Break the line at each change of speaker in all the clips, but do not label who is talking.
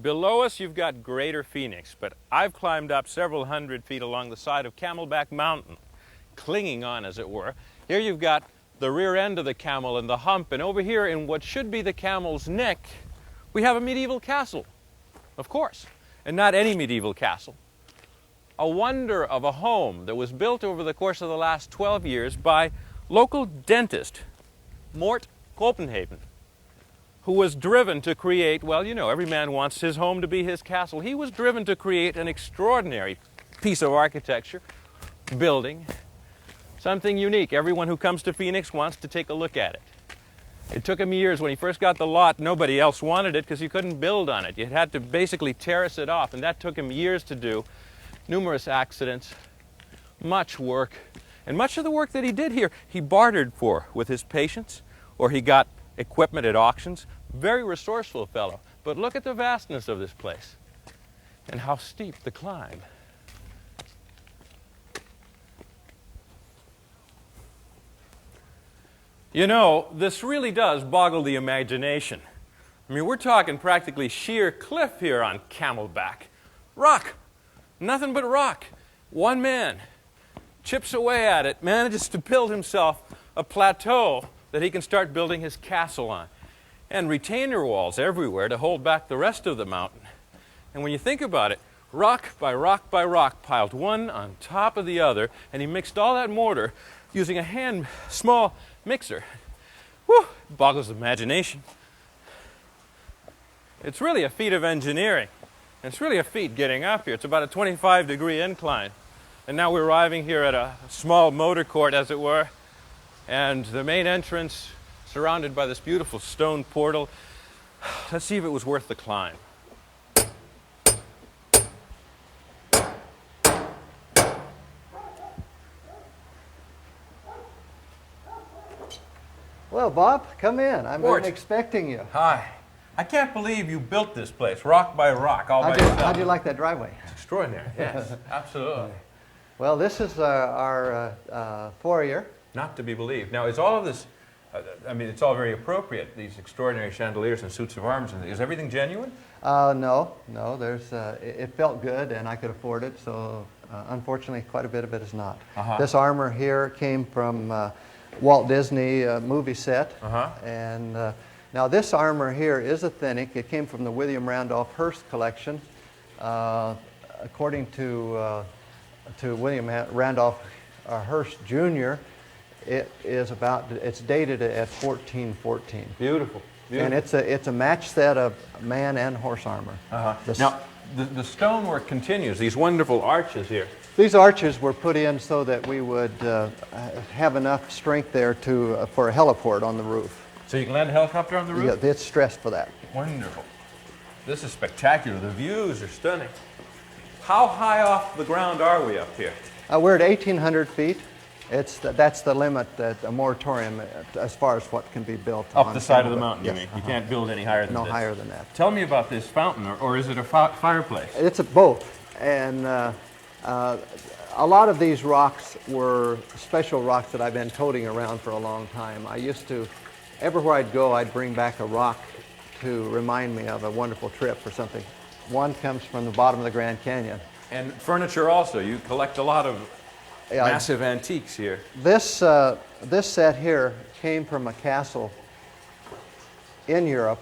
Below us you've got Greater Phoenix, but I've climbed up several hundred feet along the side of Camelback Mountain, clinging on as it were. Here you've got the rear end of the camel and the hump, and over here in what should be the camel's neck, we have a medieval castle, of course, and not any medieval castle. A wonder of a home that was built over the course of the last 12 years by local dentist Mort Copenhaver, who was driven to create, well, you know, every man wants his home to be his castle. He was driven to create an extraordinary piece of architecture, building, something unique. Everyone who comes to Phoenix wants to take a look at it. It took him years. When he first got the lot, nobody else wanted it because you couldn't build on it. You had to basically terrace it off, and that took him years to do. Numerous accidents, much work, and much of the work that he did here, he bartered for with his patients, or he got equipment at auctions. Very resourceful fellow. But look at the vastness of this place and how steep the climb. You know, this really does boggle the imagination. I mean, we're talking practically sheer cliff here on Camelback. Rock. Nothing but rock. One man chips away at it, manages to build himself a plateau that he can start building his castle on. And retainer walls everywhere to hold back the rest of the mountain. And when you think about it, rock by rock by rock piled one on top of the other, and he mixed all that mortar using a small mixer. Whew, boggles the imagination. It's really a feat of engineering. It's really a feat getting up here. It's about a 25-degree incline. And now we're arriving here at a small motor court, as it were, and the main entrance surrounded by this beautiful stone portal. Let's see if it was worth the climb.
Well, Bob, come in. I've
Mort.
been expecting you.
Hi. I can't believe you built this place, rock by rock, all by yourself.
How'd you like that driveway?
It's extraordinary, yes, absolutely.
Well, this is our foyer.
Not to be believed. Now, is all of this, I mean, it's all very appropriate, these extraordinary chandeliers and suits of arms. Is everything genuine?
No. It felt good and I could afford it, so unfortunately quite a bit of it is not. This armor here came from Walt Disney movie set. And now this armor here is authentic. It came from the William Randolph Hearst collection. According to William Randolph Hearst Jr., it's dated at 1414.
Beautiful.
And it's a match set of man and horse armor.
Now, the stonework continues, these wonderful arches here.
These arches were put in so that we would have enough strength there for a heliport on the roof.
So you can land a helicopter on the roof?
Yeah, it's stressed for that.
Wonderful. This is spectacular. The views are stunning. How high off the ground are we up here?
We're at 1,800 feet. That's the limit, a moratorium as far as what can be built.
Up the side of the mountain,
yes.
you mean? You can't build any higher than this?
No higher than that.
Tell me about this fountain, or is it a fireplace?
It's both. And a lot of these rocks were special rocks that I've been toting around for a long time. I used to, everywhere I'd go, I'd bring back a rock to remind me of a wonderful trip or something. One comes from the bottom of the Grand Canyon.
And furniture also. You collect a lot of massive antiques here.
This set here came from a castle in Europe.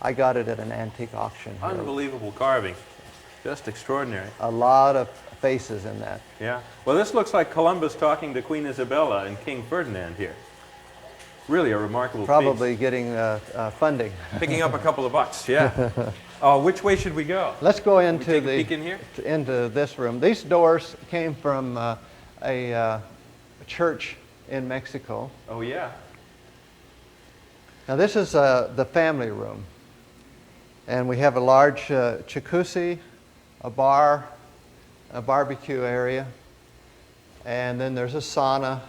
I got it at an antique auction here.
Unbelievable carving. Just extraordinary.
A lot of faces in that.
Yeah. Well, this looks like Columbus talking to Queen Isabella and King Ferdinand here. Really a remarkable
Probably
piece.
getting funding.
Picking up a couple of bucks, yeah. Which way should we go?
Let's go into
take a peek in here?
Into this room. These doors came from a church in Mexico.
Oh, yeah.
Now this is the family room. And we have a large jacuzzi, a bar, a barbecue area, and then there's a sauna,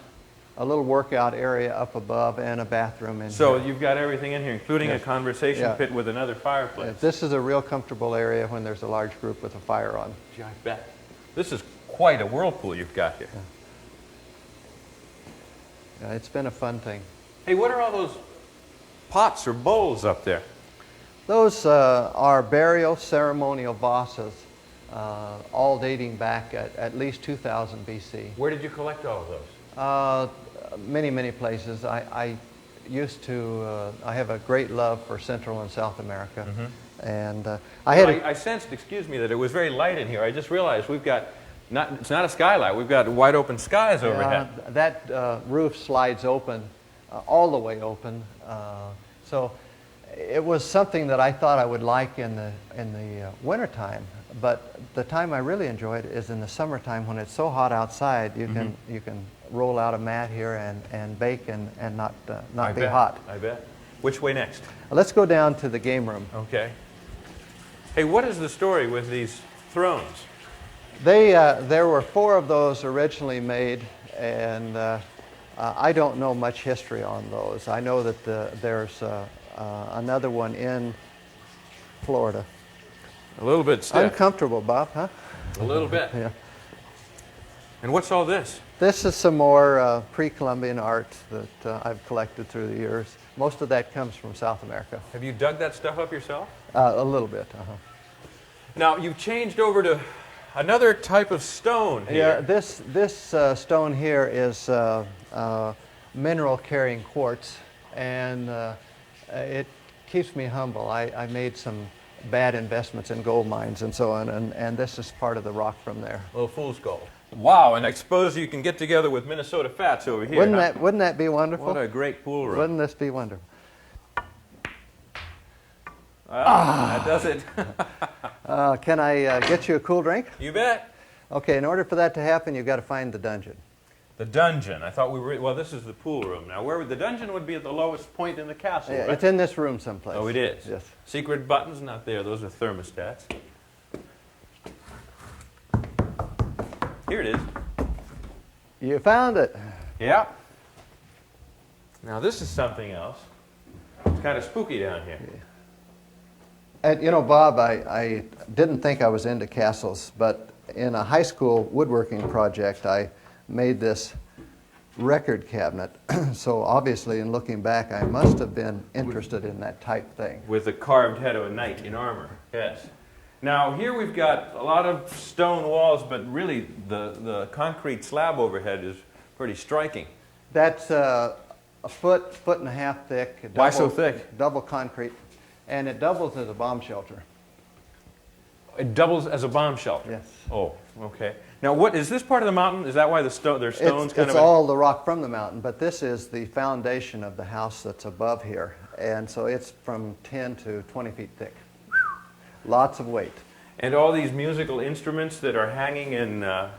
a little workout area up above, and a bathroom in here.
So you've got everything in here, including
Yes.
a conversation
Yeah.
pit with another fireplace.
This is a real comfortable area when there's a large group with a fire on.
Gee, I bet. This is quite a whirlpool you've got here.
It's been a fun thing.
Hey, what are all those pots or bowls up there?
Those are burial ceremonial vases, all dating back at least 2000 BC.
Where did you collect all of those?
Many, many places. I used to, I have a great love for Central and South America. And
I sensed, excuse me, that it was very light in here. I just realized we've got, it's not a skylight, we've got wide open skies overhead.
That roof slides open, all the way open. So it was something that I thought I would like in the wintertime. But the time I really enjoy it is in the summertime when it's so hot outside. You can roll out a mat here and bake and not be hot.
I bet. Which way next?
Let's go down to the game room.
Okay. Hey, what is the story with these thrones?
There were 4 of those originally made, and I don't know much history on those. I know that there's another one in Florida.
A little bit stiff.
Uncomfortable, Bob, huh?
A little bit.
Yeah.
And what's all this?
This is some more pre-Columbian art that I've collected through the years. Most of that comes from South America.
Have you dug that stuff up yourself?
A little bit.
Now, you've changed over to another type of stone here.
Yeah, this stone here is mineral-carrying quartz, and it keeps me humble. I made some bad investments in gold mines and so on, and this is part of the rock from there.
A little fool's gold. Wow, and I suppose you can get together with Minnesota Fats over here.
Wouldn't that be wonderful?
What a great pool room.
Wouldn't this be wonderful?
That does it.
Can I get you a cool drink?
You bet.
Okay, in order for that to happen, you've got to find the dungeon.
The dungeon. I thought we were, well, this is the pool room. Now, the dungeon would be at the lowest point in the castle, right?
It's in this room someplace.
Oh, it is?
Yes.
Secret buttons, not there. Those are thermostats. Here it is.
You found it.
Yeah. Now, this is something else. It's kind of spooky down here.
And you know, Bob, I didn't think I was into castles, but in a high school woodworking project, I made this record cabinet. So obviously, in looking back, I must have been interested in that type thing.
With the carved head of a knight in armor, yes. Now, here we've got a lot of stone walls, but really the concrete slab overhead is pretty striking.
That's a foot and a half thick.
Why so thick?
Double concrete. And it doubles as a bomb shelter.
It doubles as a bomb shelter?
Yes.
Oh, okay. Now, what is this part of the mountain? Is that why there's stones
It's all the rock from the mountain, but this is the foundation of the house that's above here. And so it's from 10 to 20 feet thick. Lots of weight.
And all these musical instruments that are hanging and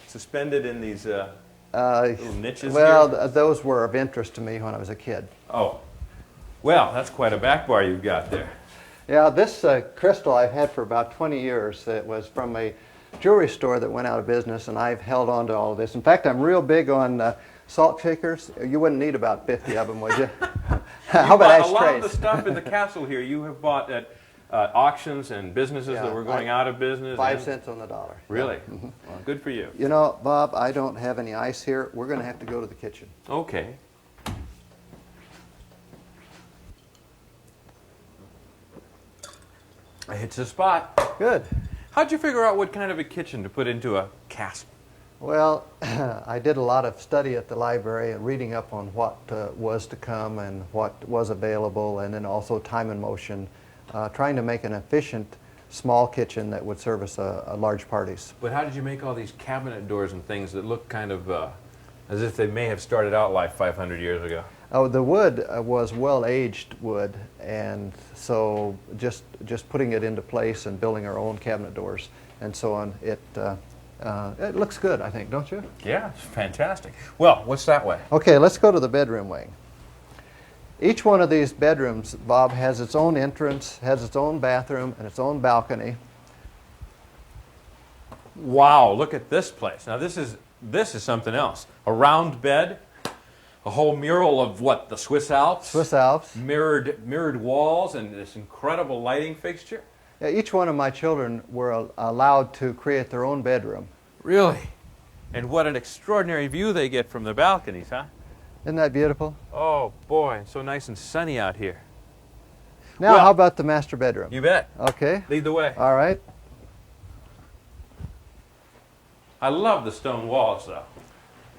suspended in these little niches here?
Those were of interest to me when I was a kid.
Oh. Well, that's quite a back bar you've got there.
Yeah, this crystal I've had for about 20 years. It was from a jewelry store that went out of business, and I've held on to all of this. In fact, I'm real big on salt shakers. You wouldn't need about 50 of them, would you? How about ashtrays?
A lot of the stuff in the castle here you have bought at auctions and businesses that were going out of business.
5 cents on the dollar.
Really?
Yeah. Mm-hmm.
Well, good for you.
You know, Bob, I don't have any ice here. We're going to have to go to the kitchen.
Okay. It's a spot.
Good.
How'd you figure out what kind of a kitchen to put into a castle?
Well, I did a lot of study at the library and reading up on what was to come and what was available, and then also time and motion, trying to make an efficient small kitchen that would service large parties.
But how did you make all these cabinet doors and things that look kind of as if they may have started out like 500 years ago?
Oh, the wood was well-aged wood, and so just putting it into place and building our own cabinet doors and so on, it looks good, I think, don't you?
Yeah, it's fantastic. Well, what's that way?
Okay, let's go to the bedroom wing. Each one of these bedrooms, Bob, has its own entrance, has its own bathroom, and its own balcony.
Wow, look at this place. Now this is something else. A round bed, a whole mural of what, the Swiss Alps?
Swiss Alps.
Mirrored walls and this incredible lighting fixture.
Yeah, each one of my children were allowed to create their own bedroom.
Really? And what an extraordinary view they get from the balconies, huh?
Isn't that beautiful?
Oh boy, so nice and sunny out here.
Now,
Well,
how about the master bedroom?
You bet.
Okay.
Lead the way.
All right.
I love the stone walls, though.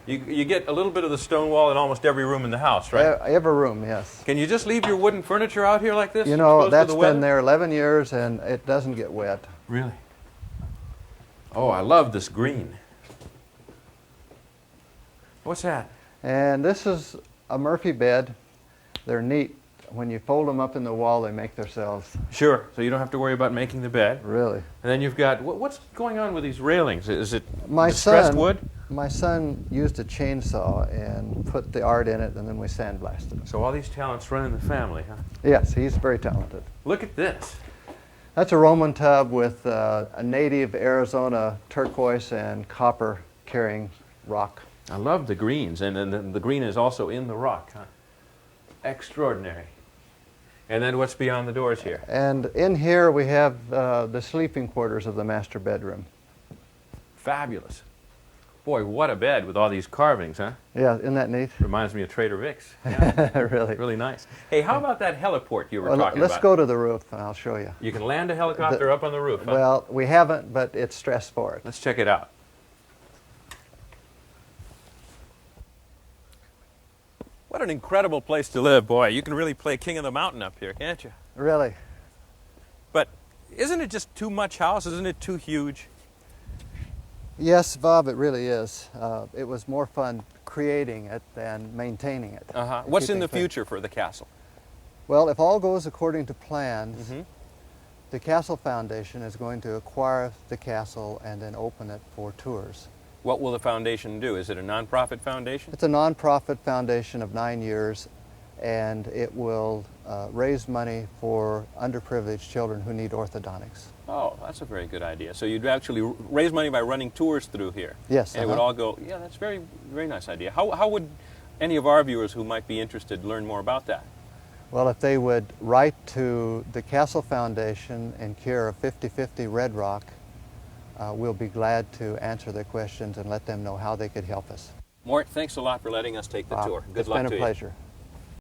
You get a little bit of the stone wall in almost every room in the house, right?
Every room, yes.
Can you just leave your wooden furniture out here like this?
You know,
exposed to
that's
the weather?
been there 11 years and it doesn't get wet.
Really? Oh, I love this green. What's that?
And this is a Murphy bed. They're neat. When you fold them up in the wall, they make themselves.
Sure. So you don't have to worry about making the bed.
Really.
And then you've got, what's going on with these railings? Is it
My
distressed
son,
wood?
My son used a chainsaw and put the art in it, and then we sandblasted it.
So all these talents run in the family, huh?
Yes, he's very talented.
Look at this.
That's a Roman tub with a native Arizona turquoise and copper carrying rock.
I love the greens, and then the green is also in the rock, huh? Extraordinary. And then what's beyond the doors here?
And in here we have the sleeping quarters of the master bedroom.
Fabulous. Boy, what a bed with all these carvings, huh?
Yeah, isn't that neat?
Reminds me of Trader Vic's. Yeah.
Really.
Really nice. Hey, how about that heliport you were
Well,
talking
let's
about?
go to the roof and I'll show you.
You can land a helicopter up on the roof, huh?
Well, we haven't, but it's stress for it.
Let's check it out. What an incredible place to live, boy. You can really play King of the Mountain up here, can't you?
Really.
But isn't it just too much house? Isn't it too huge?
Yes, Bob, it really is. It was more fun creating it than maintaining it.
What's in
Keeping
the
things-
future for the castle?
Well, if all goes according to plans,
Mhm.
the Castle Foundation is going to acquire the castle and then open it for tours.
What will the foundation do? Is it a nonprofit foundation?
It's a nonprofit foundation of 9 years, and it will raise money for underprivileged children who need orthodontics.
Oh, that's a very good idea. So you'd actually raise money by running tours through here.
Yes.
And it would all go, yeah, that's very, very nice idea. How would any of our viewers who might be interested learn more about that?
Well, if they would write to the Castle Foundation in care of 5050 Red Rock, we'll be glad to answer their questions and let them know how they could help us.
Mort, thanks a lot for letting us take the tour. Good
It's
luck
been
to
a
you.
pleasure.